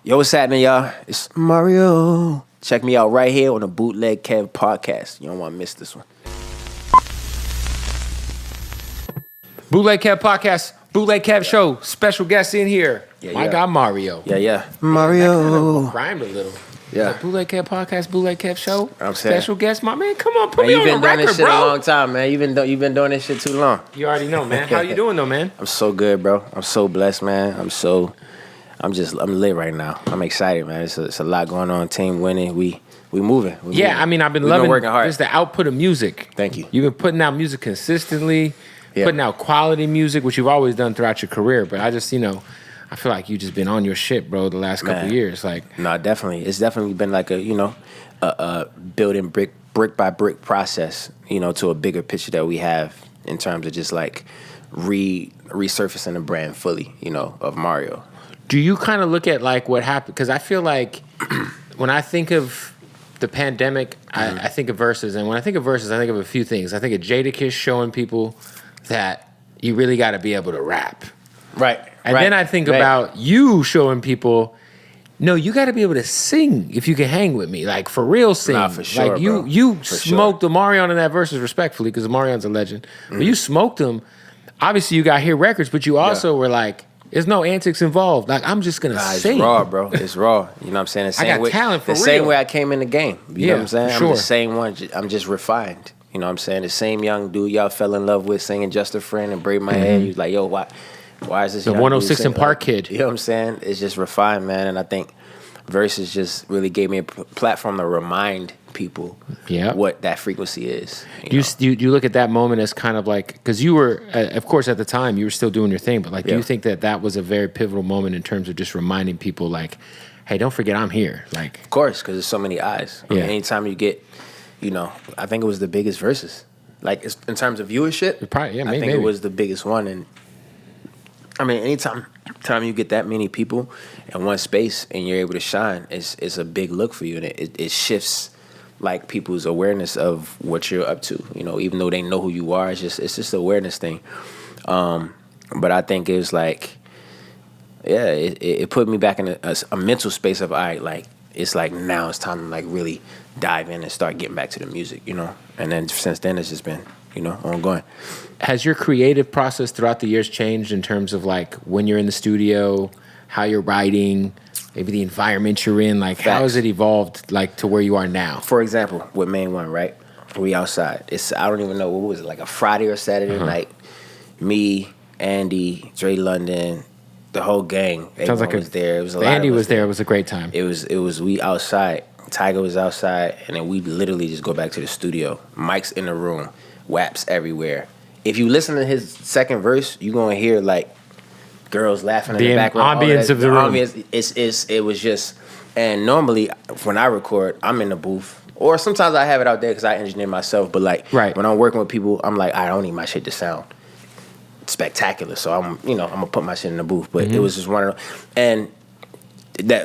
Yo, what's happening, y'all? It's Mario. Check me out right here on the Bootleg Kev podcast. You don't want to miss this one. Bootleg Kev podcast, Bootleg Kev show. Special guest in here. My guy Mario. Yeah. Mario. Rhymed a little. Yeah. Like, Bootleg Kev podcast, Bootleg Kev show. I'm saying. Special guest, my man. Come on, put Man, me you've on been the doing record, this shit bro. a long time, man. You've been doing this shit too long. You already know, man. How you doing though, man? I'm so good, bro. I'm so blessed, man. I'm lit right now. I'm excited, man. It's a lot going on. Team winning. We moving. I mean, I've been loving working hard. just the output of music. Thank you. You've been putting out music consistently, putting out quality music, which you've always done throughout your career. But I just, I feel like you just been on your shit, bro, the last couple of years. Like, no, definitely. It's definitely been like a building brick by brick process, to a bigger picture that we have in terms of just like resurfacing the brand fully, of Mario. Do you kind of look at like what happened? Because I feel like when I think of the pandemic, I think of Verzuz. And when I think of Verzuz, I think of a few things. I think of Jadakiss showing people that you really got to be able to rap. Right. And then I think about you showing people, no, you got to be able to sing if you can hang with me. Like, for real sing. Nah, for sure, like, bro. you smoked Omarion in that Verzuz respectfully, because Omarion's a legend. But you smoked him. Obviously, you got hit records, but you also were like, there's no antics involved. Like, I'm just going to sing. It's raw, bro. It's raw. You know what I'm saying? I got talent for real. The same way I came in the game. You know what I'm saying? Sure. I'm the same one. I'm just refined. You know what I'm saying? The same young dude y'all fell in love with singing Just a Friend and Braid My Hair. You was like, yo, why is this the young 106 dude and Park kid? You know what I'm saying? It's just refined, man. And I think Verzuz just really gave me a platform to remind people what that frequency is. Do you look at that moment as kind of like, because you were, of course, at the time you were still doing your thing, but like, do you think that was a very pivotal moment in terms of just reminding people, like, hey, don't forget I'm here? Like, of course, because there's so many eyes. I mean, anytime you get, I think it was the biggest Verzuz. Like, in terms of viewership, I think it was the biggest one. And I mean, anytime you get that many people in one space and you're able to shine, it's a big look for you, and it shifts like people's awareness of what you're up to. Even though they know who you are, it's just an awareness thing. But I think it was like, it put me back in a mental space of, all right, like, it's like now it's time to like really dive in and start getting back to the music, And then since then it's just been, ongoing. Has your creative process throughout the years changed in terms of like when you're in the studio, how you're writing, maybe the environment you're in? Like, how has it evolved like to where you are now? For example, with Main One, right? We outside. I don't even know, what was it, like a Friday or Saturday night? Me, Andy, Dre London, the whole gang. Sounds like was there. It was a lot Andy of us was there. It was a great time. It was we outside. Tiger was outside, and then we literally just go back to the studio. Mike's in the room, waps everywhere. If you listen to his second verse, you're gonna hear like girls laughing in the background. Ambience of the room. It was just. And normally when I record, I'm in the booth, or sometimes I have it out there because I engineer myself. But like when I'm working with people, I'm like, I don't need my shit to sound spectacular, so I'm gonna put my shit in the booth. But it was just one of those, and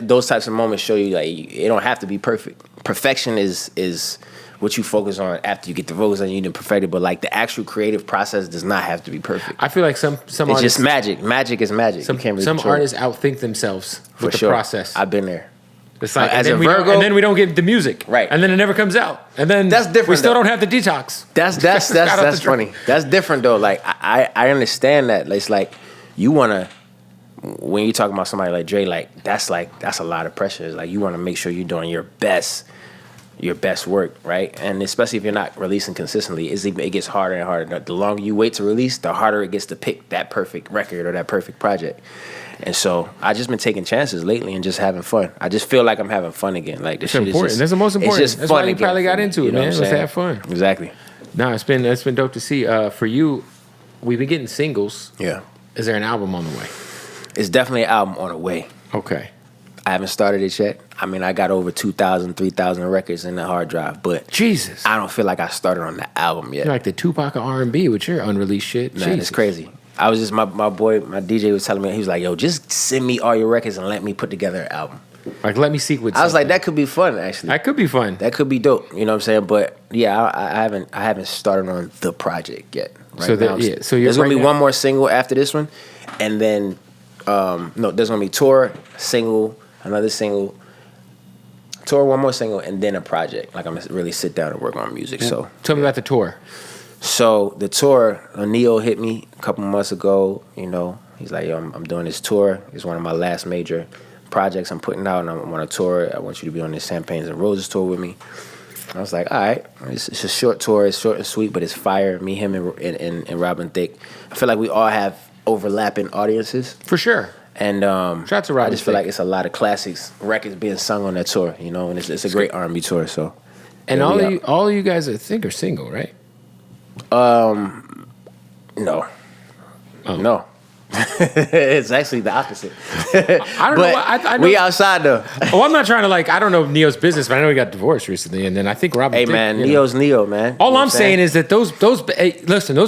those types of moments show you like it don't have to be perfect. Perfection is what you focus on after you get the vocals and you didn't perfect it. But like the actual creative process does not have to be perfect. I feel like some it's artists, just magic. Magic is magic. Some artists outthink themselves with the process. I've been there. It's like, as and a then Virgo, and then we don't get the music, right? And then it never comes out, and then that's different. We still don't have the detox. That's funny. That's different though. Like I understand that. It's like you wanna, when you talk about somebody like Dre, like that's a lot of pressure. It's like you want to make sure you're doing your best work, right? And especially if you're not releasing consistently, it gets harder and harder. The longer you wait to release, the harder it gets to pick that perfect record or that perfect project. And so I just been taking chances lately and just having fun. I just feel like I'm having fun again. Like this shit important. Is just, that's the most important. It's just that's fun why you probably got into it, man. Let's have fun. Exactly. No, it's been dope to see. For you, we've been getting singles. Yeah. Is there an album on the way? It's definitely an album on the way. Okay. I haven't started it yet. I mean, I got over 2,000, 3,000 records in the hard drive, but Jesus, I don't feel like I started on the album yet. You're like the Tupac of R&B with your unreleased shit. Man, it's crazy. I was just, my boy, my DJ was telling me, he was like, yo, just send me all your records and let me put together an album. Like, let me sequence. I was like, that could be fun, actually. That could be fun. That could be dope. You know what I'm saying? But yeah, I haven't started on the project yet. Right so now, so there's gonna be one more single after this one, and then there's gonna be tour, single, another single, tour, one more single, and then a project. Like I'm gonna really sit down and work on music. So tell me about the tour. So the tour, Neo hit me a couple months ago. You know, he's like, yo, I'm doing this tour. It's one of my last major projects I'm putting out, and I'm on a tour. I want you to be on this Champagnes and Roses tour with me. I was like, all right, it's a short tour. It's short and sweet, but it's fire. Me, him, and Robin Thicke. I feel like we all have overlapping audiences. For sure. And shout out to Robin I just feel like it's a lot of classics, records being sung on that tour, you know, and it's a great R&B tour. So, and all of you guys, I think, are single, right? No. Oh. No. It's actually the opposite. I don't know. I know. We outside though. Oh, I'm not trying to I don't know Neo's business, but I know he got divorced recently, and then I think Robin. Hey man, Neo's Neo, man. All I'm saying is that those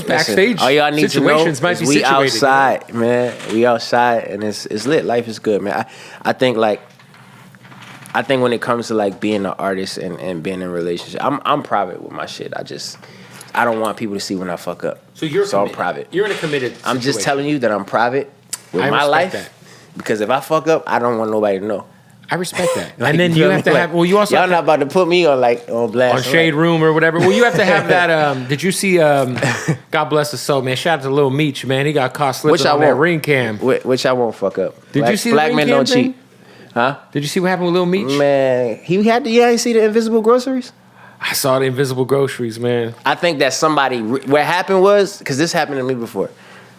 backstage all y'all need situations to know might be we situated. Outside, man. We outside, and it's lit. Life is good, man. I think when it comes to being an artist and being in a relationship, I'm private with my shit. I don't want people to see when I fuck up. So I'm private. You're in a committed situation. I'm just telling you that I'm private with my life. That. Because if I fuck up, I don't want nobody to know. I respect that. And then you have to have. Well, you also y'all not about to put me on blast on Shade Room or whatever. Well, you have to have that. Did you see? God bless his soul, man. Shout out to Lil Meech, man. He got caught slipping on that ring cam. Which I won't fuck up. Did you see Black the men ring don't cam cheat? Huh? Did you see what happened with Lil Meech? Man, he had you ain't see the invisible groceries? I saw the invisible groceries, man. I think that what happened was, because this happened to me before.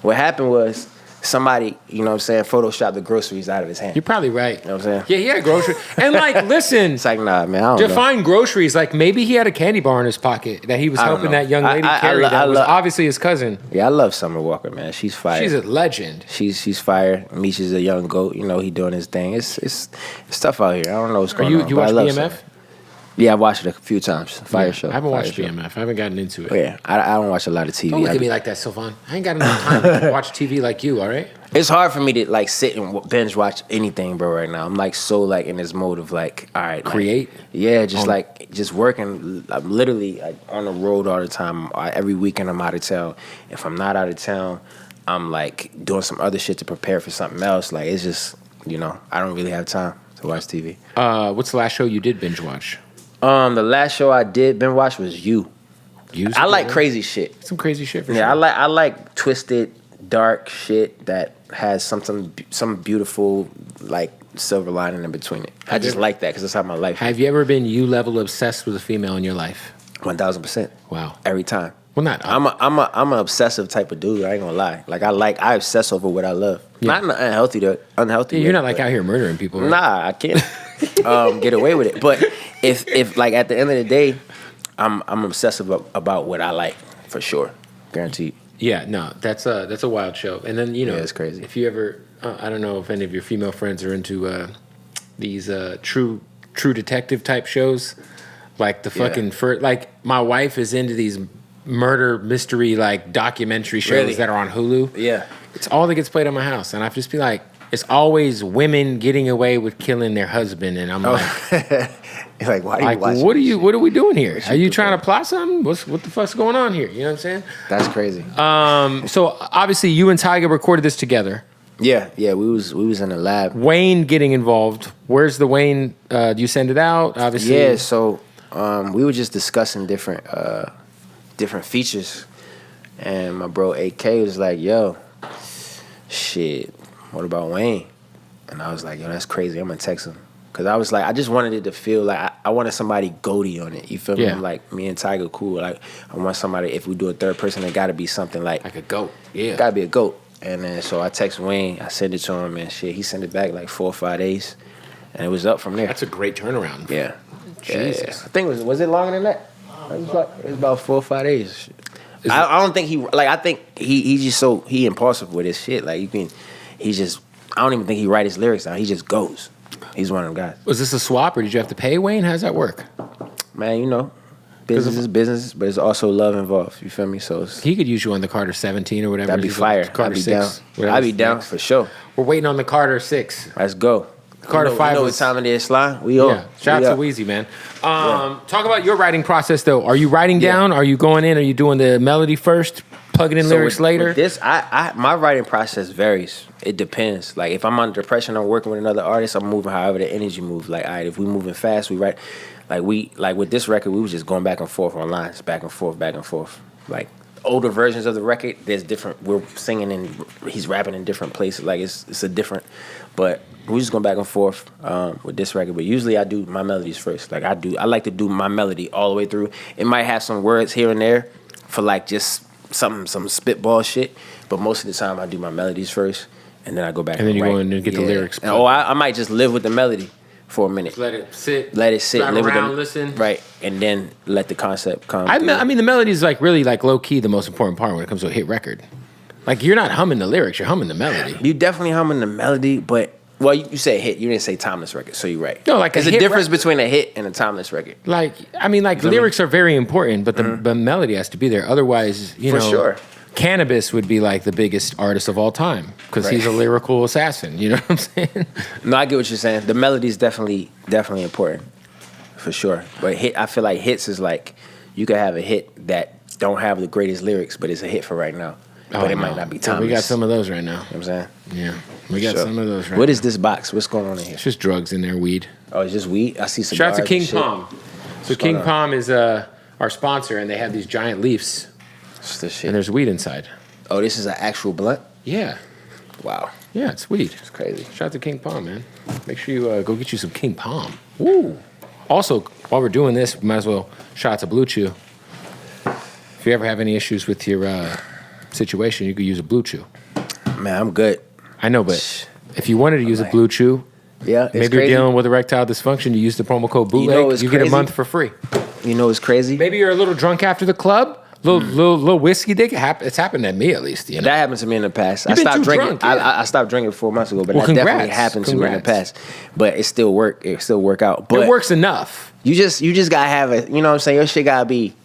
What happened was somebody, you know what I'm saying, photoshopped the groceries out of his hand. You're probably right. You know what I'm saying? Yeah, he had groceries. And listen. It's like, nah, man, I don't know. Define groceries. Maybe he had a candy bar in his pocket that he was helping that young lady carry that was obviously his cousin. Yeah, I love Summer Walker, man. She's fire. She's a legend. She's fire. Meech is a young goat. You know, he doing his thing. It's tough out here. I don't know what's going on. You watch BMF? Yeah, I've watched it a few times. Fire show. I haven't watched BMF. I haven't gotten into it. Oh, yeah, I don't watch a lot of TV. Don't look at me like that, Sylvan. I ain't got enough time to watch TV like you, all right? It's hard for me to sit and binge watch anything, bro, right now. I'm so in this mode of all right. Create? Yeah, just working. I'm literally on the road all the time. Every weekend I'm out of town. If I'm not out of town, I'm doing some other shit to prepare for something else. It's just, I don't really have time to watch TV. What's the last show you did binge watch? The last show I did binge watch was You. I like crazy shit. Some crazy shit for sure. Yeah, I like twisted, dark shit that has some beautiful silver lining in between it. I just like that because that's how my life is. Have you ever been you level obsessed with a female in your life? 1000%. Wow. Every time. Well, not. I'm an obsessive type of dude. I ain't gonna lie. I obsess over what I love. Yeah. Not in an unhealthy. Yeah, you're not out here murdering people. Right? Nah, I can't get away with it. But if at the end of the day, I'm obsessive about what I like for sure, guaranteed. Yeah, no, that's a wild show. And then yeah, it's crazy. If you ever, I don't know if any of your female friends are into these true detective type shows, the fucking my wife is into these murder mystery documentary shows that are on Hulu. Yeah, it's all that gets played on my house, and I just be like, it's always women getting away with killing their husband, and I'm why do you watch? What are we doing here? Are you trying to plot something? What the fuck's going on here? You know what I'm saying? That's crazy. So obviously you and Tyga recorded this together. Yeah, we was in the lab. Wayne getting involved. Where's the Wayne? Do you send it out? Obviously. Yeah. So we were just discussing different features, and my bro AK was like, "Yo, shit, what about Wayne?" And I was like, "Yo, that's crazy. I'm gonna text him." Cause I was I just wanted it to feel I wanted somebody goaty on it. You feel me? I'm me and Tyga cool. I want somebody, if we do a third person, it gotta be something like a goat. Yeah. Gotta be a goat. And then so I text Wayne, I sent it to him and shit. He sent it back 4 or 5 days. And it was up from there. That's a great turnaround. Yeah. Jesus. Yeah. I think was it longer than that? It was about 4 or 5 days. I don't think I think he's just he impulsive with his shit. I don't even think he write his lyrics down. He just goes. He's one of them guys. Was this a swap or did you have to pay Wayne? How's that work? Man, business is business, but there's also love involved. You feel me? So he could use you on the Carter 17 or whatever. That'd be fire. Carter 6. I'd be down for sure. We're waiting on the Carter 6. Let's go. Carter 5. You know what time it is, Sly? We on. Yeah. Shout out to Weezy, man. Talk about your writing process, though. Are you writing down? Are you going in? Are you doing the melody first? plugging in lyrics later. With this, my writing process varies. It depends. Like if I'm under depression, I'm working with another artist, I'm moving however the energy moves. Like, all right, if we moving fast, we write. Like with this record, we was just going back and forth on lines, back and forth, back and forth. Like older versions of the record, there's different. We're singing and he's rapping in different places. Like it's a different. But we just going back and forth with this record. But usually I do my melodies first. Like I like to do my melody all the way through. It might have some words here and there for like just some spitball shit. But most of the time I do my melodies first, and then I go back and then you write. go in and get the lyrics. And, I might just live with the melody for a minute. Let it sit. Live around, with listen. Right, and then let the concept come. I mean, the melody is like really like low key the most important part when it comes to a hit record. Like you're not humming the lyrics, you're humming the melody. You definitely humming the melody, but you said hit. You didn't say timeless record, so you're right. No, like there's a difference between a hit and a timeless record. Like I mean, like lyrics are very important, but the melody has to be there. Otherwise, you know, for sure. Cannabis would be like the biggest artist of all time because he's a lyrical assassin. You know what I'm saying? No, I get what you're saying. The melody is definitely important, for sure. But I feel like hits is like you could have a hit that don't have the greatest lyrics, but it's a hit for right now. But it might not be timeless. We got some of those right now. You know what I'm saying? Yeah, we got some of those right now. What is this box? What's going on in here? It's just drugs in there, weed. Oh, it's just weed? I see some. Shout out to King Palm. So King Palm is our sponsor, and they have these giant leaves. What's this shit? And there's weed inside. Oh, this is an actual blunt? Yeah. Wow. Yeah, it's weed. It's crazy. Shout out to King Palm, man. Make sure you go get you some King Palm. Woo. Also, while we're doing this, we might as well shout out to Blue Chew. If you ever have any issues with your situation, you could use a Blue Chew. Man, I'm good. I know, but if you wanted to use a Blue Chew, maybe you're dealing with erectile dysfunction, you use the promo code Bootleg, you get a month for free. You know what's crazy? Maybe you're a little drunk after the club. Little whiskey dick. It's happened to me at least. You know? That happened to me in the past. I stopped drinking. Drunk, yeah. I stopped drinking 4 months ago, but that definitely happened to me in the past. But it still work. It still work out. But it works enough. You just gotta have it. You know what I'm saying? Your shit gotta be.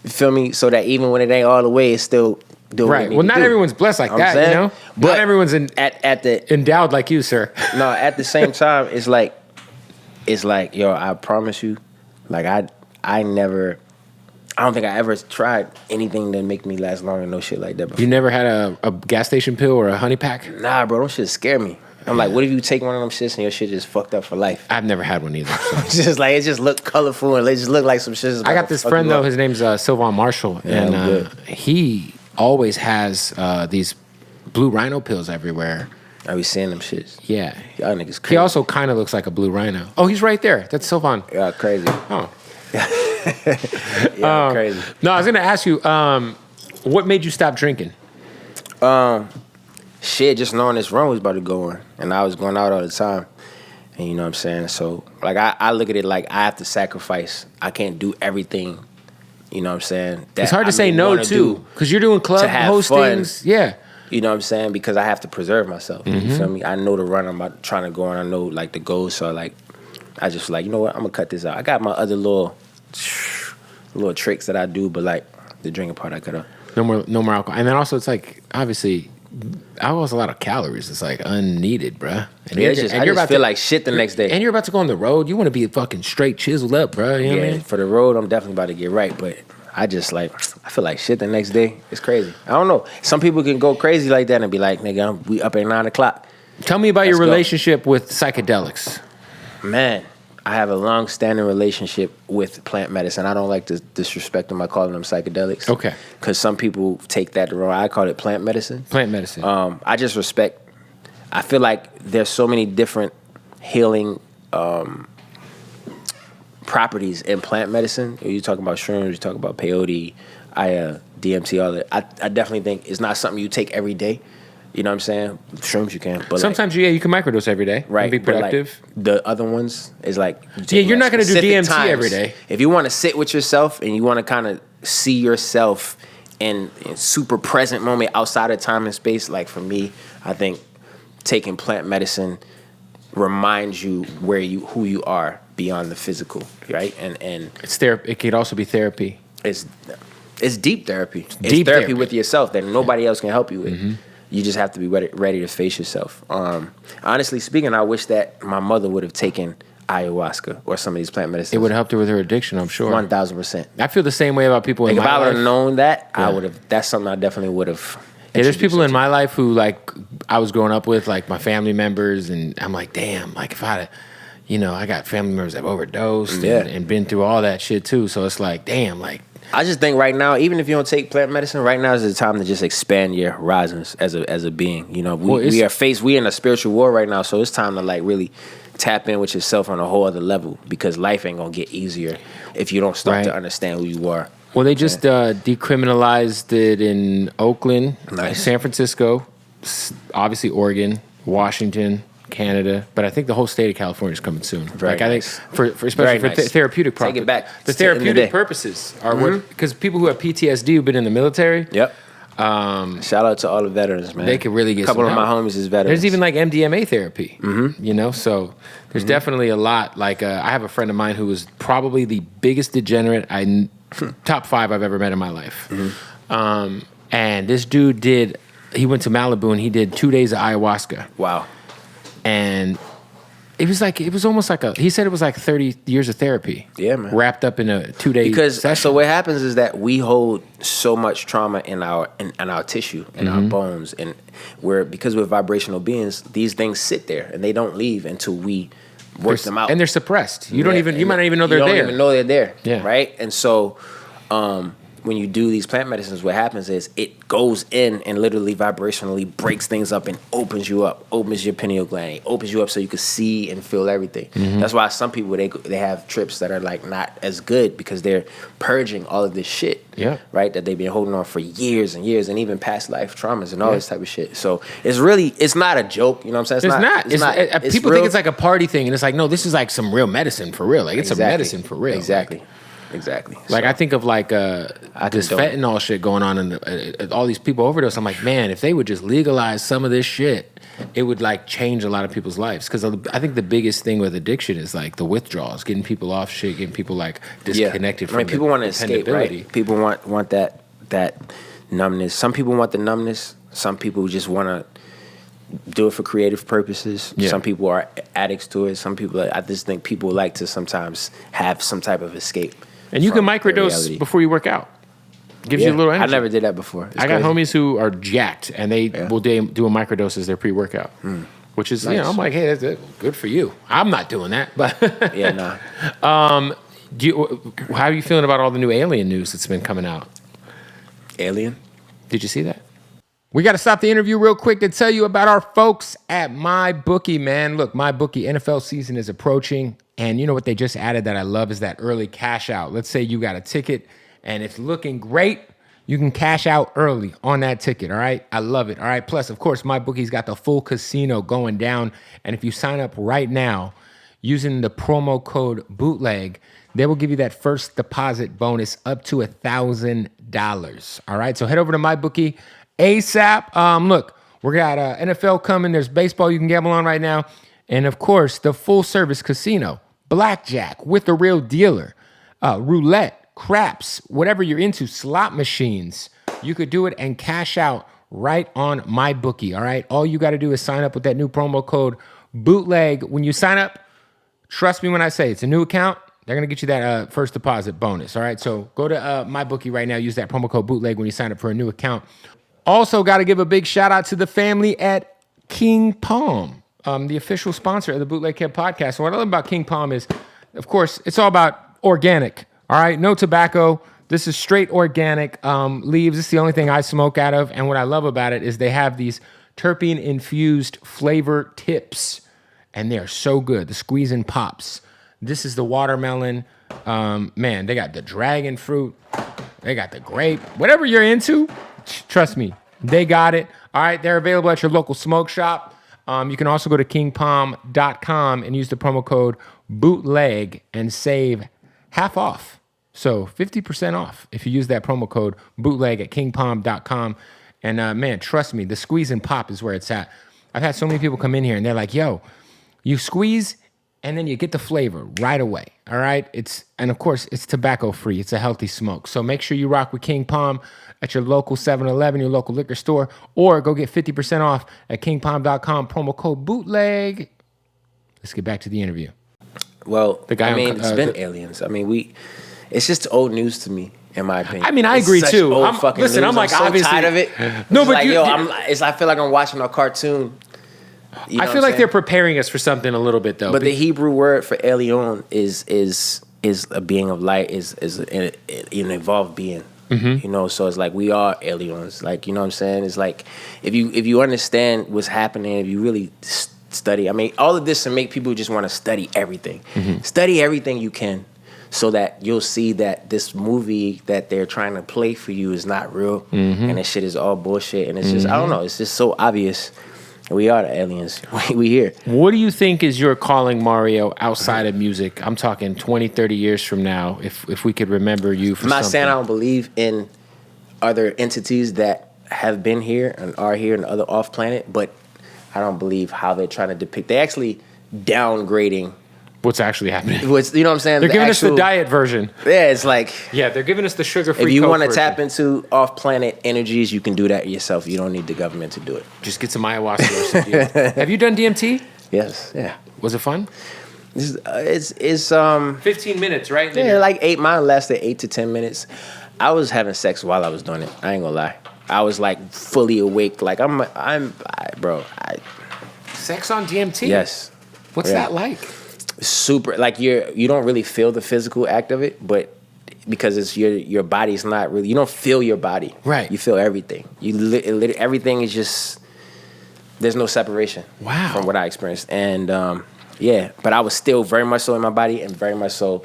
You feel me? So that even when it ain't all the way, it's still doing right. Well, not everyone's blessed like that. You know, but not everyone's endowed like you, sir. No, at the same time, it's like, yo, I promise you, like I don't think I ever tried anything that make me last longer, no shit like that before. You never had a gas station pill or a honey pack? Nah, bro, those shit scare me. I'm like, what if you take one of them shits and your shit just fucked up for life? I've never had one either. So. It just look colorful and it just look like some shit. I got this friend though, his name's Sylvan Marshall, and he always has these blue rhino pills everywhere. I be seeing them shits. Yeah. Y'all niggas crazy. He also kind of looks like a blue rhino. Oh, he's right there. That's Sylvan. Yeah, crazy. Oh. Crazy. No, I was gonna ask you, what made you stop drinking? Shit, just knowing this run was about to go on, and I was going out all the time, and you know what I'm saying. So like I look at it like I have to sacrifice. I can't do everything. You know what I'm saying? That it's hard to say no to because you're doing club hostings. Fun, yeah. You know what I'm saying? Because I have to preserve myself. Mm-hmm. You feel me? I know the run I'm trying to go on. I know like the goals. So like, I just like, you know what? I'm gonna cut this out. I got my other little tricks that I do, but like the drinking part, I cut out. No more alcohol. And then also, it's like obviously, alcohol has a lot of calories. It's like unneeded, bruh. And yeah, I just feel like shit the next day. And you're about to go on the road. You want to be fucking straight chiseled up, bruh. You know what I mean? For the road, I'm definitely about to get right, but I just like I feel like shit the next day. It's crazy. I don't know. Some people can go crazy like that and be like, nigga, we up at 9 o'clock. Tell me about your relationship with psychedelics. Man, I have a long-standing relationship with plant medicine. I don't like to disrespect them by calling them psychedelics. Okay. Because some people take that the wrong. I call it plant medicine. Plant medicine. I just respect. I feel like there's so many different healing properties in plant medicine. You talk about shrooms, you talk about peyote, DMT, all that. I definitely think it's not something you take every day. You know what I'm saying? Shrooms you can, but sometimes you can microdose every day, right? And be productive. Like, the other ones is like you're not going to do DMT times. Every day. If you want to sit with yourself and you want to kind of see yourself in super present moment outside of time and space, like for me, I think taking plant medicine reminds you who you are beyond the physical, right? And it's therapy. It could also be therapy. It's deep therapy. It's therapy with yourself that nobody else can help you with. Mm-hmm. You just have to be ready to face yourself. Honestly speaking, I wish that my mother would have taken ayahuasca or some of these plant medicines. It would have helped her with her addiction, I'm sure. 1,000%. I feel the same way about people in my life. If I would have known that, I would have. That's something I definitely would have. Yeah, there's people in my life who like I was growing up with, like my family members, and I'm like, damn, like if I, I got family members that have overdosed and been through all that shit too. So it's like, damn, like. I just think right now, even if you don't take plant medicine, right now is the time to just expand your horizons as a being. We in a spiritual war right now, so it's time to like really tap in with yourself on a whole other level, because life ain't gonna get easier if you don't start to understand who you are. Well, they just decriminalized it in Oakland, San Francisco, obviously Oregon, Washington, Canada, but I think the whole state of California is coming soon. I think for especially for therapeutic take it back. The therapeutic purposes are because people who have PTSD who've been in the military. Yep. Shout out to all the veterans, man. They could really get a couple of my homies is veterans. There's even like MDMA therapy. So there's definitely a lot. Like I have a friend of mine who was probably the biggest degenerate top 5 I've ever met in my life. And this dude he went to Malibu and he did 2 days of ayahuasca. Wow. And it was almost like he said it was like 30 years of therapy. Yeah, man. Wrapped up in a 2-day session. So what happens is that we hold so much trauma in our tissue, in our bones, and because we're vibrational beings, these things sit there and they don't leave until we work them out. And they're suppressed. You might not even know they're there. You don't even know they're there. Yeah. Right? And so when you do these plant medicines, what happens is it goes in and literally vibrationally breaks things up and opens you up, opens your pineal gland, it opens you up so you can see and feel everything. That's why some people, they have trips that are like not as good because they're purging all of this shit, right, that they've been holding on for years and years, and even past life traumas and all this type of shit. So it's not a joke, you know what I'm saying? It's not. People think it's like a party thing, and it's like, no, this is like some real medicine for real. Like it's a medicine for real. Exactly. Like I think of like this fentanyl shit going on and all these people overdose. I'm like, man, if they would just legalize some of this shit, it would like change a lot of people's lives. Because I think the biggest thing with addiction is like the withdrawals, getting people off shit, getting people like disconnected from people want to escape, right? People want that numbness. Some people want the numbness. Some people just want to do it for creative purposes. Some people are addicts to it. Some people, I just think people like to sometimes have some type of escape. And you can microdose before you work out. Gives you a little energy. I never did that before. I got homies who are jacked, and they will do a microdose as their pre-workout, which is, I'm like, hey, that's good for you. I'm not doing that, but how are you feeling about all the new Alien news that's been coming out? Alien? Did you see that? We got to stop the interview real quick to tell you about our folks at MyBookie, man. Look, MyBookie, NFL season is approaching, and you know what they just added that I love is that early cash out. Let's say you got a ticket, and it's looking great. You can cash out early on that ticket, all right? I love it, all right? Plus, of course, MyBookie's got the full casino going down, and if you sign up right now using the promo code Bootleg, they will give you that first deposit bonus up to $1,000, all right? So head over to MyBookie ASAP. Look, we got NFL coming. There's baseball you can gamble on right now. And, of course, the full-service casino, blackjack with the real dealer, roulette, craps, whatever you're into, slot machines. You could do it and cash out right on MyBookie, all right? All you got to do is sign up with that new promo code Bootleg. When you sign up, trust me when I say it's a new account, they're going to get you that first deposit bonus, all right? So go to MyBookie right now. Use that promo code Bootleg when you sign up for a new account. Also, got to give a big shout out to the family at King Palm, the official sponsor of the Bootleg Kid podcast. And what I love about King Palm is, of course, it's all about organic. All right, no tobacco. This is straight organic leaves. This is the only thing I smoke out of. And what I love about it is they have these terpene-infused flavor tips, and they're so good. The squeezing pops. This is the watermelon. Man, they got the dragon fruit. They got the grape. Whatever you're into, trust me, they got it. All right, they're available at your local smoke shop. You can also go to kingpalm.com and use the promo code Bootleg and save half off. So 50% off if you use that promo code Bootleg at kingpalm.com. And man, trust me, the squeeze and pop is where it's at. I've had so many people come in here and they're like, yo, you squeeze and then you get the flavor right away. All right. And of course, it's tobacco free. It's a healthy smoke. So make sure you rock with King Palm at your local 7-Eleven, your local liquor store, or go get 50% off at kingpalm.com, promo code Bootleg. Let's get back to the interview. Well, it's been aliens. I mean, it's just old news to me. In my opinion, I mean, I agree too. I'm like, so obviously tired of it. No, but I feel like I'm watching a cartoon. I feel like they're preparing us for something a little bit though. But the Hebrew word for alien is a being of light, is an evolved being. Mm-hmm. So it's like we are aliens. Like, you know what I'm saying? It's like if you understand what's happening, if you really study. I mean, all of this to make people just want to study everything. Mm-hmm. Study everything you can. So that you'll see that this movie that they're trying to play for you is not real, and this shit is all bullshit. And it's just, I don't know, it's just so obvious. We are the aliens. We here. What do you think is your calling, Mario, outside of music? I'm talking 20, 30 years from now, if we could remember you for something. I'm not saying I don't believe in other entities that have been here and are here and other off planet, but I don't believe how they're trying to depict. They're actually downgrading what's actually happening. You know what I'm saying? They're giving us the diet version. Yeah, it's like... Yeah, they're giving us the sugar-free Coke If you want to version. tap into off-planet energies, you can do that yourself. You don't need the government to do it. Just get some ayahuasca or something. Have you done DMT? Yes, yeah. Was it fun? It's 15 minutes, right? Yeah, like 8. Mine lasted 8 to 10 minutes. I was having sex while I was doing it. I ain't gonna lie. I was like fully awake. Like bro. Sex on DMT? Yes. What's that like? Super, like you don't really feel the physical act of it, but because it's your body's not really, you don't feel your body, right? You feel everything. Everything is just, there's no separation. Wow. From what I experienced, and but I was still very much so in my body and very much so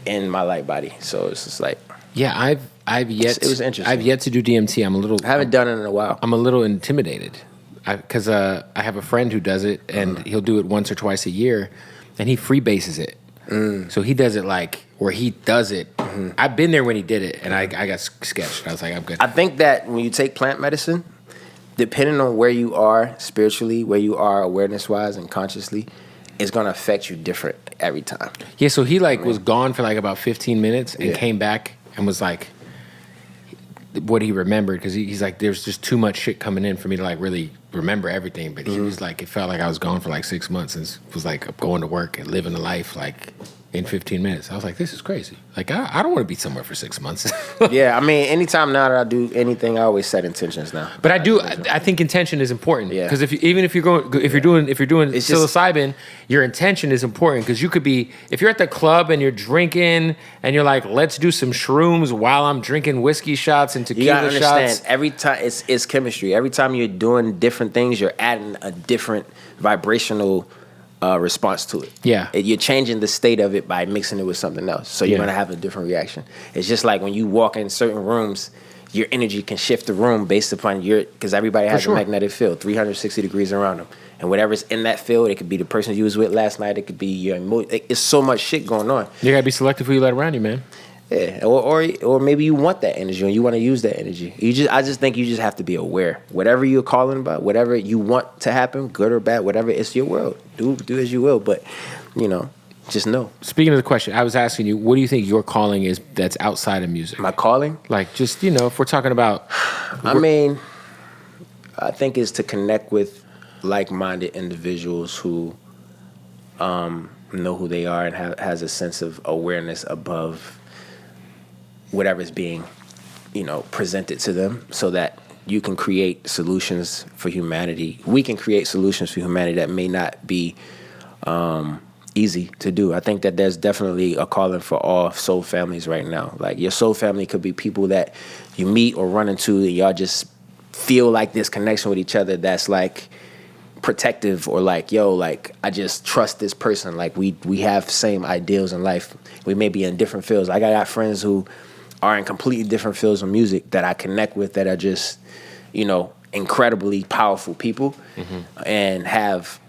in my light body. So it's just like, it was interesting. I've yet to do DMT. I haven't done it in a while. I'm a little intimidated because I have a friend who does it, and he'll do it once or twice a year. And he freebases it. So he does it like where he does it. Mm-hmm. I've been there when he did it, and I got sketched. I was like, I'm good. I think that when you take plant medicine, depending on where you are spiritually, where you are awareness-wise and consciously, it's going to affect you different every time. Yeah, so he was gone for like about 15 minutes and came back and was like, what he remembered, because he's like, there's just too much shit coming in for me to like really remember everything. But he was like, it felt like I was gone for like 6 months and was like going to work and living a life like in 15 minutes. I was like, this is crazy. Like, I don't want to be somewhere for 6 months. Yeah, I mean, anytime now that I do anything, I always set intentions now. But I think intention is important. Yeah. Because if you're doing psilocybin, your intention is important, because you could be, if you're at the club and you're drinking and you're like, let's do some shrooms while I'm drinking whiskey shots and tequila shots. You gotta understand, every time it's chemistry. Every time you're doing different things, you're adding a different vibrational response to it. Yeah. You're changing the state of it by mixing it with something else. So you're going to have a different reaction. It's just like when you walk in certain rooms, your energy can shift the room based upon because everybody has a magnetic field, 360 degrees around them. And whatever's in that field, it could be the person you was with last night, it could be your emotion. It's so much shit going on. You got to be selective who you let around you, man. Yeah, or maybe you want that energy and you want to use that energy. I just think you just have to be aware. Whatever you're calling about, whatever you want to happen, good or bad, whatever, it's your world. Do as you will, but just know. Speaking of the question, I was asking you, what do you think your calling is that's outside of music? My calling? Like, just, if we're talking about... I think it's to connect with like-minded individuals who know who they are and has a sense of awareness above whatever's being, presented to them, so that you can create solutions for humanity. We can create solutions for humanity that may not be easy to do. I think that there's definitely a calling for all soul families right now. Like, your soul family could be people that you meet or run into and y'all just feel like this connection with each other that's like protective, or like, I just trust this person. Like, we have same ideals in life. We may be in different fields. I got friends who are in completely different fields of music that I connect with, that are just, incredibly powerful people, and have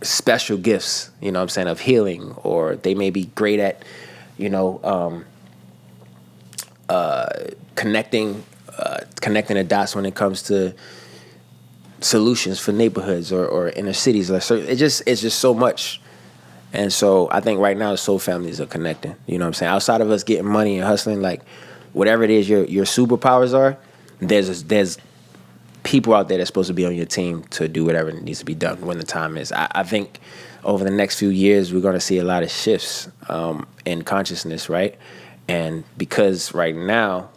special gifts, of healing, or they may be great at, connecting the dots when it comes to solutions for neighborhoods or inner cities. It's just so much. And so I think right now soul families are connecting. You know what I'm saying? Outside of us getting money and hustling, like whatever it is your superpowers are, there's people out there that's supposed to be on your team to do whatever needs to be done when the time is. I think over the next few years, we're going to see a lot of shifts in consciousness, right? And because right now,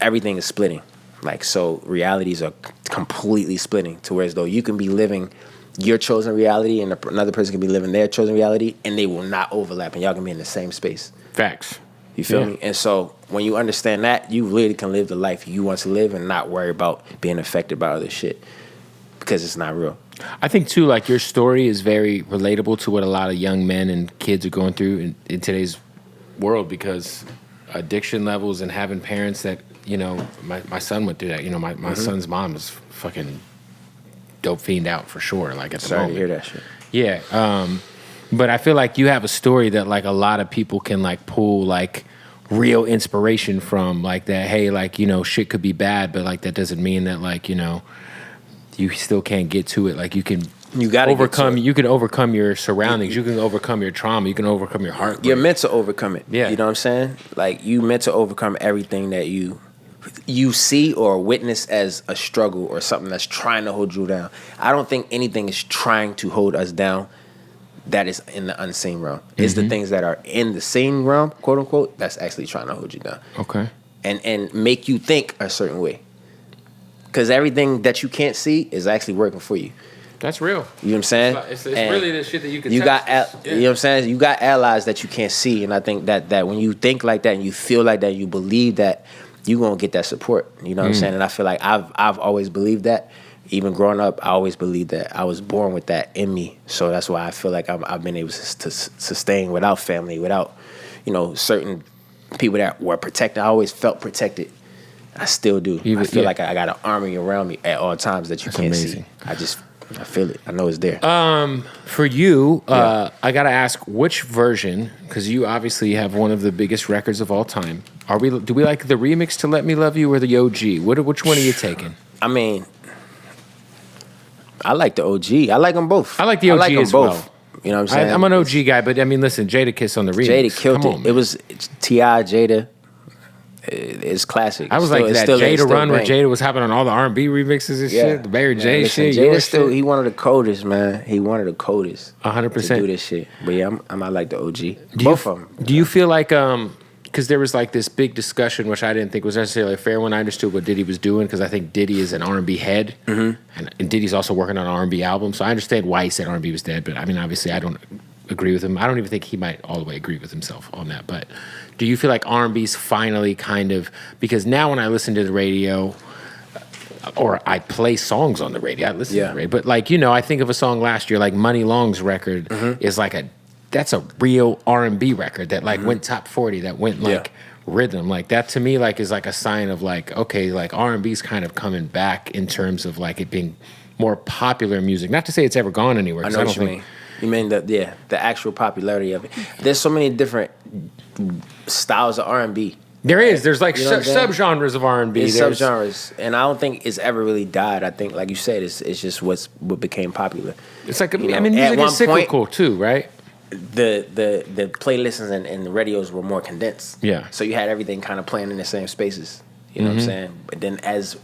everything is splitting. Like, so realities are completely splitting to where as though you can be living your chosen reality and another person can be living their chosen reality, and they will not overlap, and y'all can be in the same space. Facts. You feel me? And so when you understand that, you really can live the life you want to live and not worry about being affected by other shit because it's not real. I think, too, like, your story is very relatable to what a lot of young men and kids are going through in today's world, because addiction levels and having parents that, you know, my son went through that. You know, my son's mom is fucking dope fiend out for sure, like, at the moment. Sorry to hear that shit. Yeah. But I feel like you have a story that, like, a lot of people can, like, pull, like, real inspiration from, like, that, hey, like, you know, shit could be bad, but, like, that doesn't mean that, like, you know, you still can't get to it. Like, you can overcome your surroundings. You can overcome your trauma. You can overcome your heart. You're meant to overcome it. Yeah. You know what I'm saying? Like, you meant to overcome everything that you see or witness as a struggle or something that's trying to hold you down. I don't think anything is trying to hold us down that is in the unseen realm. It's the things that are in the seen realm, quote unquote, that's actually trying to hold you down. Okay. And make you think a certain way. Because everything that you can't see is actually working for you. That's real. You know what I'm saying? It's really the shit that you can you touch. You know what I'm saying? You got allies that you can't see. And I think that when you think like that and you feel like that, you believe that, you're going to get that support. You know what I'm saying? And I feel like I've always believed that. Even growing up, I always believed that. I was born with that in me. So that's why I feel like I've been able to sustain without family, without, you know, certain people that were protected. I always felt protected. I still do. I feel like I got an army around me at all times that you can't see. I feel it. I know it's there. For you, I got to ask, which version, because you obviously have one of the biggest records of all time. Do we like the remix to Let Me Love You or the OG? Which one are you taking? I mean, I like the OG. I like them both. I like the OG as well. You know what I'm saying? I'm an OG guy, but I mean, listen, Jadakiss on the remix. Jada killed it. It was T.I., Jada. It's classic. I was like that Jada run where Jada was hopping on all the R&B remixes and shit, the Mary J shit. Jada he one of the coldest, man. He one of the coldest. 100% to do this shit. But yeah, I like the OG. Both of them. Do you feel like because there was like this big discussion, which I didn't think was necessarily a fair one. I understood what Diddy was doing because I think Diddy is an R&B head, and Diddy's also working on an R&B album. So I understand why he said R&B was dead. But I mean, obviously, I don't agree with him. I don't even think he might all the way agree with himself on that. But do you feel like R&B's finally kind of, because now when I listen to the radio, or I play songs on the radio, I listen to the radio, but like, you know, I think of a song last year, like Money Long's record is like that's a real R&B record that like went top 40, that went like rhythm. Like that to me like is like a sign of like, okay, like R&B's kind of coming back in terms of like it being more popular music. Not to say it's ever gone anywhere. I know what you mean. You mean the actual popularity of it. There's so many different styles of R&B. There is. There's like subgenres of R&B. There's subgenres, and I don't think it's ever really died. I think, like you said, it's just what became popular. It's like music is cyclical too, right? The playlists and the radios were more condensed. Yeah. So you had everything kind of playing in the same spaces. You know what I'm saying? But then as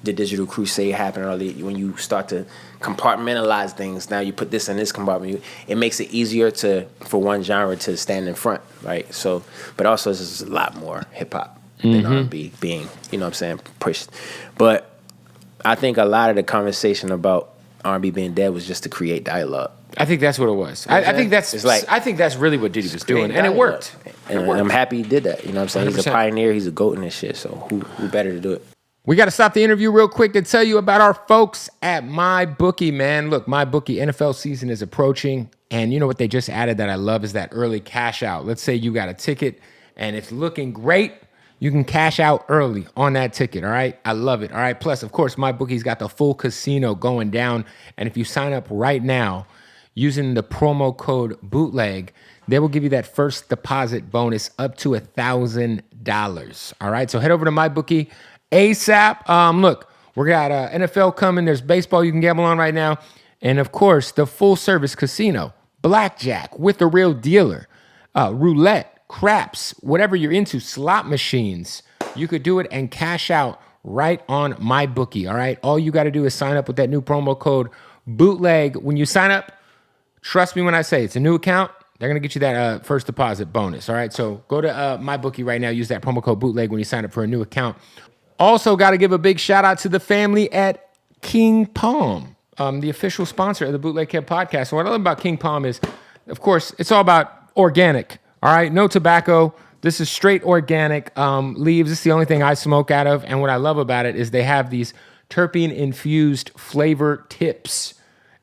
the digital crusade happened early, when you start to compartmentalize things, now you put this in this compartment, it makes it easier for one genre to stand in front, right? So, but also this is a lot more hip hop than R&B being, you know what I'm saying, pushed. But I think a lot of the conversation about R&B being dead was just to create dialogue. I think that's what it was. I think that's really what Diddy was doing, and it worked. And I'm happy he did that. You know what I'm saying? 100%. He's a pioneer. He's a GOAT in this shit. So who better to do it? We got to stop the interview real quick to tell you about our folks at MyBookie, man. Look, MyBookie, NFL season is approaching, and you know what they just added that I love is that early cash out. Let's say you got a ticket, and it's looking great. You can cash out early on that ticket, all right? I love it, all right? Plus, of course, MyBookie's got the full casino going down, and if you sign up right now using the promo code Bootleg, they will give you that first deposit bonus up to $1,000, all right? So head over to MyBookie ASAP. Look, we got NFL coming. There's baseball you can gamble on right now. And, of course, the full-service casino, blackjack with the real dealer, roulette, craps, whatever you're into, slot machines. You could do it and cash out right on MyBookie, all right? All you got to do is sign up with that new promo code Bootleg. When you sign up, trust me when I say it's a new account. They're going to get you that first deposit bonus, all right? So go to MyBookie right now. Use that promo code Bootleg when you sign up for a new account. Also, got to give a big shout out to the family at King Palm, the official sponsor of the Bootleg Kid podcast. And what I love about King Palm is, of course, it's all about organic, all right? No tobacco. This is straight organic leaves. This is the only thing I smoke out of. And what I love about it is they have these terpene-infused flavor tips,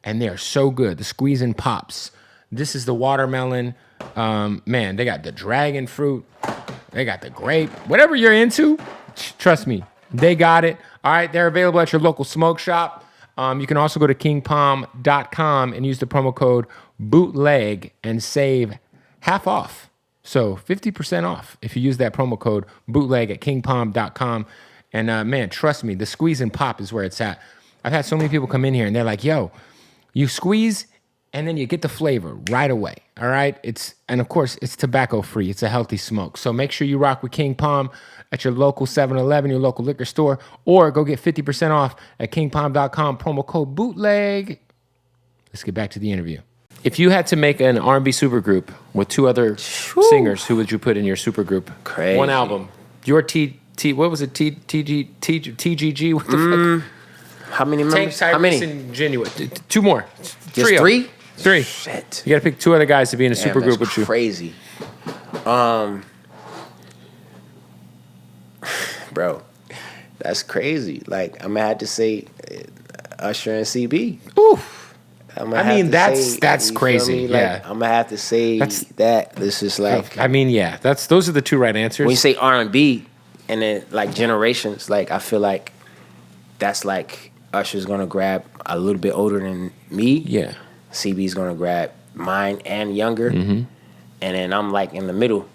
and they're so good. The squeezing pops. This is the watermelon. Man, they got the dragon fruit. They got the grape. Whatever you're into, trust me, they got it. All right, they're available at your local smoke shop. You can also go to kingpalm.com and use the promo code BOOTLEG and save half off. So 50% off if you use that promo code BOOTLEG at kingpalm.com. And man, trust me, the squeeze and pop is where it's at. I've had so many people come in here and they're like, yo, you squeeze and then you get the flavor right away, all right? And of course, it's tobacco-free. It's a healthy smoke. So make sure you rock with King Palm at your local 7-Eleven, your local liquor store, or go get 50% off at kingpalm.com, promo code BOOTLEG. Let's get back to the interview. If you had to make an R&B supergroup with two other singers, who would you put in your supergroup? Crazy. One album. Your what was it? TGG? What the fuck? How many members? Tank, Tyrese, How many? and Genuine. Two more. Just three? Three. Shit. You got to pick two other guys to be in a supergroup with you. Crazy. Bro, that's crazy. Like, I'm gonna have to say Usher and CB. Oof. That's crazy. Like, yeah. I'm gonna have to say that. This is like. Those are the two right answers. When you say R&B and then like generations, like I feel like that's like Usher's gonna grab a little bit older than me. Yeah. CB's gonna grab mine and younger, and then I'm like in the middle,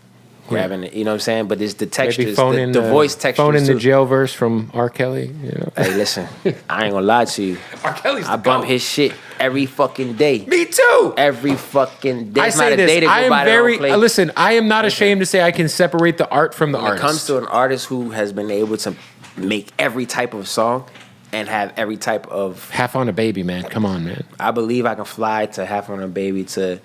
grabbing it. You know what I'm saying? But it's the textures, the voice textures. Phone in the jail verse from R. Kelly. You know? Hey, listen, I ain't gonna lie to you. R. Kelly's I bump his shit every fucking day. Me too. Every fucking day. I say this. I am very. Listen, I am not ashamed to say I can separate the art from the artist. When it comes to an artist who has been able to make every type of song and have every type of Half on a Baby, man. Come on, man. I believe I can fly to Half on a Baby to,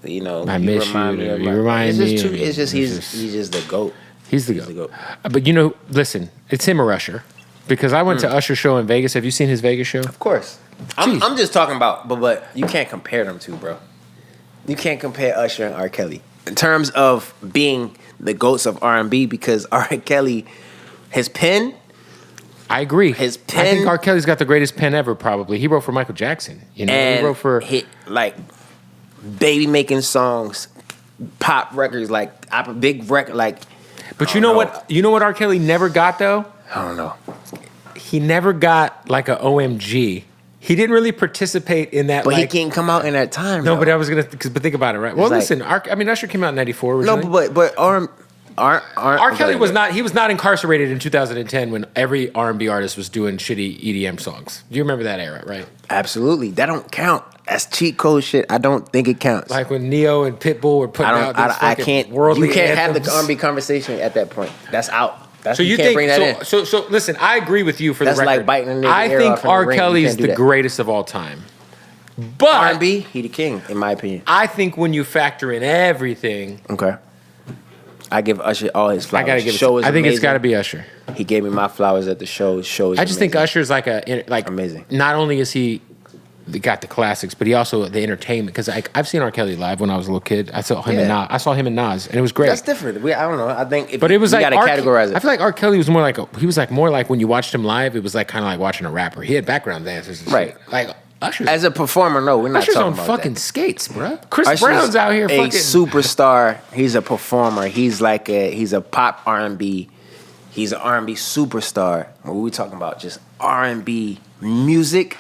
you know. I miss you. You remind me. It's just he's just the GOAT. He's the GOAT. But you know, listen, it's him or Usher, because I went to Usher's show in Vegas. Have you seen his Vegas show? Of course. I'm just talking about, but you can't compare them two, bro. You can't compare Usher and R. Kelly in terms of being the GOATs of R&B, because R. Kelly, his pen. I agree. His pen. I think R. Kelly's got the greatest pen ever. Probably he wrote for Michael Jackson. You know, and he wrote for like baby making songs, pop records, like a big record, like. But you know what? You know what R. Kelly never got though? I don't know. He never got like a OMG. He didn't really participate in that. But he can't come out in that time. No, though. but I was but think about it, right? Well, listen. Usher came out in '94 originally. No, but R. Kelly was not. He was not incarcerated in 2010 when every R&B artist was doing shitty EDM songs. Do you remember that era, right? Absolutely. That don't count. That's cheat code shit. I don't think it counts. Like when Neo and Pitbull were putting out these fucking worldly You can't anthems. have the R&B conversation at that point. That's out. So you can't bring that in. So listen. I agree with you for the record. That's like biting a nigga I ear think off in the R. ring. Kelly's the greatest of all time. But R&B, he the king, in my opinion. I think when you factor in everything, okay. I give Usher all his flowers. I gotta give it. I think it's got to be Usher. He gave me my flowers at the show. I just think Usher's like amazing. Not only is he got the classics, but he also the entertainment. Because I've seen R. Kelly live when I was a little kid. I saw him and Nas, and it was great. That's different. I don't know. I think, but it was like gotta categorize it. I feel like R. Kelly was more like when you watched him live, it was like kind of like watching a rapper. He had background dancers, and right? Shit. Like Usher as a performer, no, we're not Usher's talking on about fucking that. skates, bro. Chris Usher's Brown's out here a fucking superstar. He's a performer. He's a pop R&B. He's an R&B superstar. When we talking about just R&B music,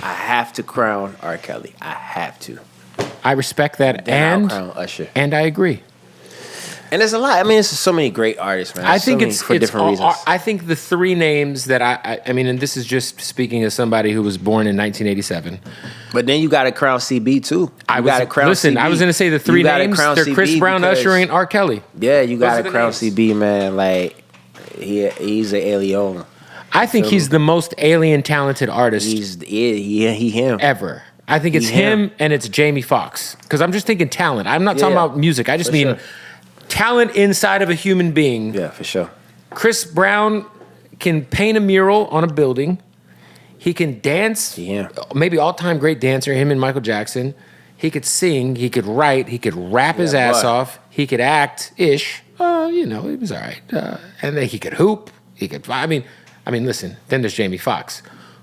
I have to crown R. Kelly. I have to. I respect that, I'll crown Usher. And I agree. And there's a lot. I mean, there's so many great artists, man. I think it's for different reasons. I think the three names that I mean, and this is just speaking as somebody who was born in 1987. But then you got to crown CB too. I was going to say the three names. They're Chris Brown, Usher, and R. Kelly. Yeah, you got to crown CB, man. Like he's an alien. I think he's the most alien talented artist. He him ever. I think it's him and it's Jamie Foxx. Because I'm just thinking talent. I'm not talking about music. I just mean talent inside of a human being. Yeah, for sure. Chris Brown can paint a mural on a building. He can dance. Yeah. Maybe all-time great dancer, him and Michael Jackson. He could sing. He could write. He could rap his ass off. He could act-ish. He was all right. And then he could hoop. He could, I mean, listen, then there's Jamie Foxx,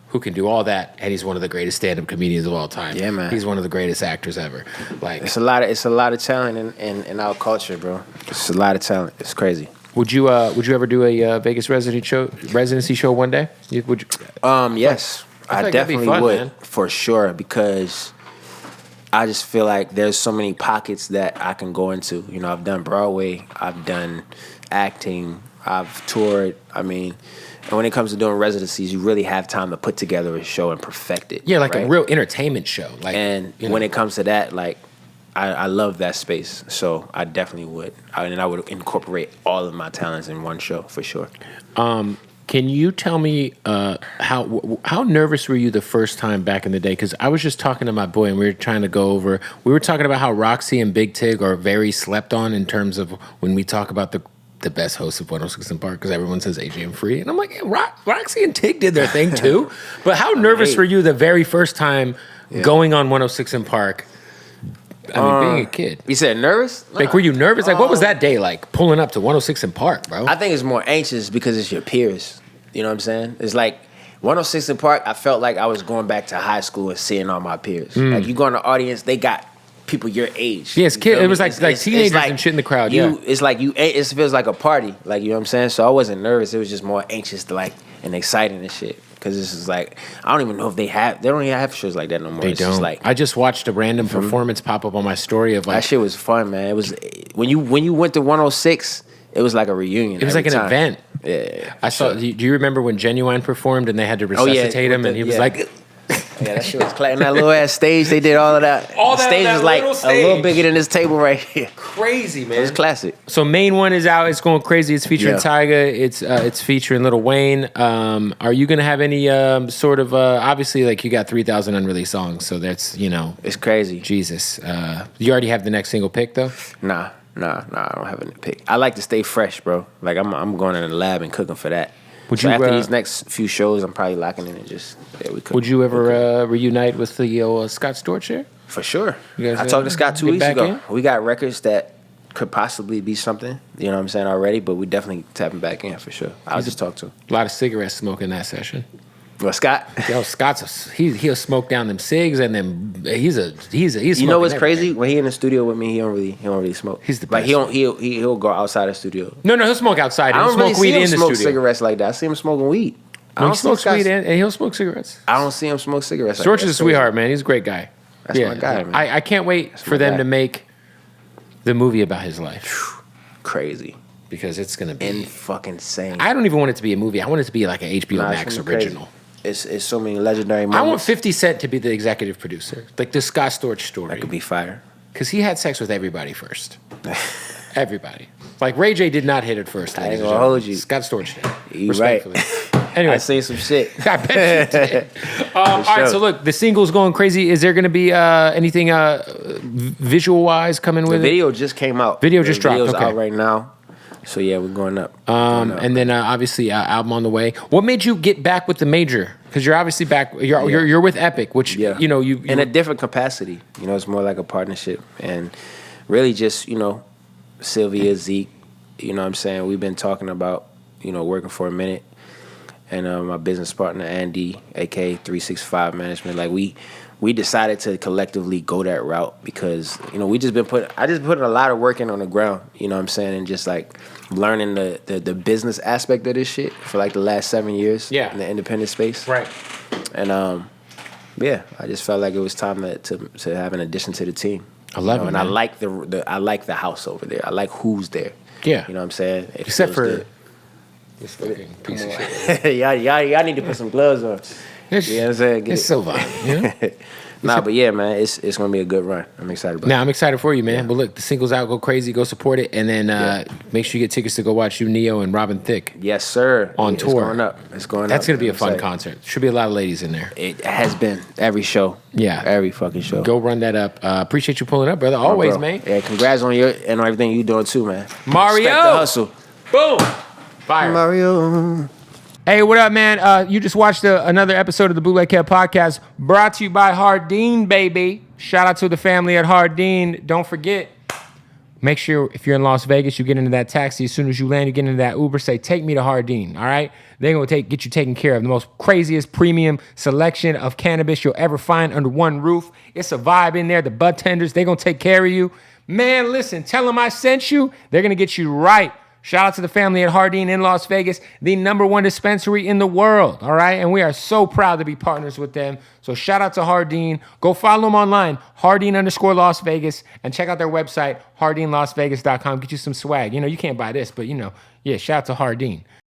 who can do all that, and he's one of the greatest stand-up comedians of all time. Yeah, man. He's one of the greatest actors ever. Like, it's a lot of talent in our culture, bro. It's a lot of talent. It's crazy. Would you ever do a Vegas residency show one day? Yes, I like definitely fun, would, man. For sure, because I just feel like there's so many pockets that I can go into. You know, I've done Broadway, I've done acting, I've toured. I mean, and when it comes to doing residencies, you really have time to put together a show and perfect it. Yeah, like a real entertainment show. Like, and when it comes to that, like, I love that space, so I definitely would. And I would incorporate all of my talents in one show, for sure. Can you tell me how nervous were you the first time back in the day? Because I was just talking to my boy, and we were trying to go over. We were talking about how Roxy and Big Tig are very slept on in terms of when we talk about the best hosts of 106 & Park, because everyone says AJ and Free, and I'm like, Roxy and Tig did their thing too. But how nervous were you the very first time going on 106 & Park? I mean, being a kid. You said nervous? Like, were you nervous? Like, what was that day like, pulling up to 106 & Park, bro? I think it's more anxious because it's your peers. You know what I'm saying? It's like 106 & Park, I felt like I was going back to high school and seeing all my peers. Like, you go in the audience, they got people your age. Yeah, it was like teenagers and shit in the crowd. It's like it feels like a party. Like, you know what I'm saying? So I wasn't nervous. It was just more anxious and exciting and shit. Because this is like, I don't even know if they don't even have shows like that no more. They don't. Like, I just watched a random performance pop up on my story of like. That shit was fun, man. It was, when you went to 106, it was like a reunion. It was like an event. Yeah. I saw, do you remember when Genuine performed and they had to resuscitate him and he was like. Yeah, that shit was clapping. That little ass stage, they did all of that. All that stage was like a little bigger than this table right here. Crazy, man. It was classic. So main one is out. It's going crazy. It's featuring Tyga. It's featuring Lil Wayne. Are you gonna have any sort of obviously, like, you got 3,000 unreleased songs, so that's, it's crazy. Jesus. You already have the next single pick though? Nah, I don't have any pick. I like to stay fresh, bro. Like, I'm going in the lab and cooking for that. After these next few shows, I'm probably locking in and just we cook. Would you ever reunite with the Scott Storch here? For sure. I talked to Scott 2 weeks ago. We got records that could possibly be something, you know what I'm saying, already, but we definitely tapping back in for sure. I'll just talk to him. A lot of cigarette smoke in that session. Well, Scott? Yo, he'll smoke down them cigs, and then he's you know what's crazy? When he in the studio with me, he don't really smoke. He's the best. Like, he'll go outside the studio. No, he'll smoke outside. He'll smoke weed in the studio. Smoke cigarettes like that. I see him smoking weed. He smokes weed and he'll smoke cigarettes. I don't see him smoke cigarettes. Storch is a sweetheart, man. He's a great guy. That's my guy, man. I can't wait for them to make the movie about his life. Crazy. Because it's gonna be fucking insane. I don't even want it to be a movie. I want it to be like an HBO Max original. It's so many legendary moments. I want 50 Cent to be the executive producer, like the Scott Storch story. That could be fire. Because he had sex with everybody first. Everybody. Like, Ray J did not hit it first. I ain't gonna hold you. Scott Storch did. You right. Anyway, I seen some shit. I bet you did. All right, so look, the single's going crazy. Is there going to be anything visual-wise coming with it? The video just came out. Video just dropped. Video's okay. out right now. So yeah, we're going up. And then obviously album on the way. What made you get back with the major? Because you're obviously back. You're with Epic, which you in a different capacity. It's more like a partnership, and really just Sylvia, Zeke. You know what I'm saying? We've been talking about working for a minute, and my business partner Andy, aka 365 Management. Like, we decided to collectively go that route because I just put a lot of work in on the ground. You know what I'm saying? And just like learning the business aspect of this shit for like the last 7 years. Yeah. In the independent space. Right. And I just felt like it was time to have an addition to the team. I love it, and man. I like the house over there. I like who's there. Yeah. You know what I'm saying? Except for this fucking piece of shit. y'all need to put some gloves on. You know what I'm saying? It's so violent, But yeah, man, it's gonna be a good run. I'm excited about it. I'm excited for you, man. Yeah. But look, the single's out. Go crazy. Go support it. And then make sure you get tickets to go watch you, Neo, and Robin Thicke. Yes, sir. On tour. It's going up. That's going to be a fun concert. Should be a lot of ladies in there. It has been. Every show. Yeah. Every fucking show. Go run that up. Appreciate you pulling up, brother. Always, man. Yeah, congrats on and on everything you doing too, man. Mario. Respect the hustle. Boom. Fire. Mario. Hey, what up, man? You just watched another episode of the Bootleg Podcast brought to you by Hardin, baby. Shout out to the family at Hardin. Don't forget, make sure if you're in Las Vegas, you get into that taxi. As soon as you land, you get into that Uber, say, take me to Hardin, all right? They're going to get you taken care of. The most craziest premium selection of cannabis you'll ever find under one roof. It's a vibe in there. The bud tenders, they're going to take care of you. Man, listen, tell them I sent you. They're going to get you right. Shout out to the family at Hardin in Las Vegas, the #1 dispensary in the world, all right? And we are so proud to be partners with them. So shout out to Hardin. Go follow them online, Hardin_Las Vegas, and check out their website, HardinLasVegas.com. Get you some swag. You know, you can't buy this, but, shout out to Hardin.